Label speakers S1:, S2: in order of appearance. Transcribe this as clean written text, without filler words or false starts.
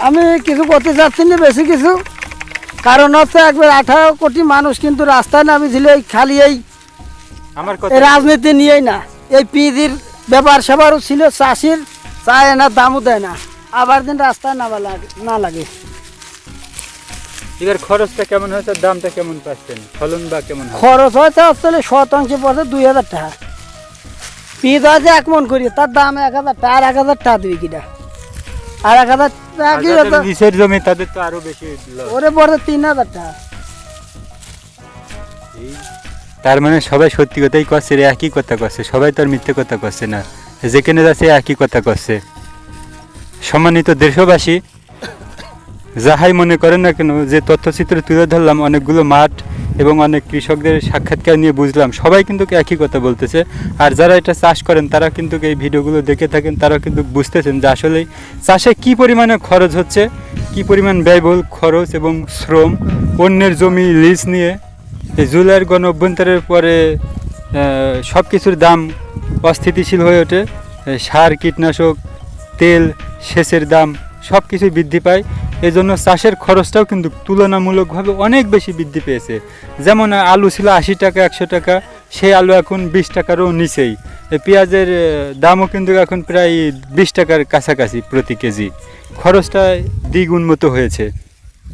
S1: আমি কিছু করতে চাচ্ছি না বেশি কিছু, কারণ হচ্ছে একবার 18 কোটি মানুষ কিন্তু রাস্তায় নামিয়েছিল এই খালি এই
S2: আমার কথা
S1: এই রাজনীতি নিয়েই না, এই পিজির ব্যাপার স্যাপারও ছিল, চাষির চায় না, দামও দেয় না, আবার দিন রাস্তায় নামা না লাগে।
S2: এবার খরচটা কেমন হয়েছে, দামটা কেমন পাচ্ছেন, ফলন বা কেমন হয়?
S1: খরচ হয়তো আসলে শতাংশে পড়ছে 2000 টাকা, পিজ আছে 1 মন করি, তার দাম 1000 টাকা, আর 1000 টাকা দিবি কিনা, আর 1000 টাকা কি হতো?
S2: নিচের জমি তাদের তো আরো বেশি loss।
S1: ওরে পড়ছে 3000 টাকা।
S2: তার মানে সবাই সত্যি কথাই করছে রে, একই কথা করছে, সবাই তো আর মিথ্যে কথা করছে না, যেখানে যাচ্ছে একই কথা করছে। সম্মানিত দেশবাসী, যাহাই মনে করেন না কেন, যে তথ্যচিত্র তুলে ধরলাম, অনেকগুলো মাঠ এবং অনেক কৃষকদের সাক্ষাৎকার নিয়ে বুঝলাম, সবাই কিন্তু একই কথা বলতেছে। আর যারা এটা চাষ করেন তারা কিন্তু এই ভিডিওগুলো দেখে থাকেন, তারা কিন্তু বুঝতেছেন যে আসলে চাষে কী পরিমাণে খরচ হচ্ছে, কী পরিমাণ ব্যয়বহুল খরচ এবং শ্রম। অন্যের জমি লিজ নিয়ে এই জুলাইয়ের গণ অভ্যন্তরের পরে সব কিছুর দাম অস্থিতিশীল হয়ে ওঠে। সার, কীটনাশক, তেল, সেচের দাম সব কিছুই বৃদ্ধি পায়। এজন্য চাষের খরচটাও কিন্তু তুলনামূলকভাবে অনেক বেশি বৃদ্ধি পেয়েছে। যেমন আলু ছিল 80 টাকা 100 টাকা, সেই আলু এখন 20 টাকারও নিচেই। পেঁয়াজের দামও কিন্তু এখন প্রায় 20 টাকার কাছাকাছি প্রতি কেজি। খরচটা দ্বিগুণ মতো হয়েছে।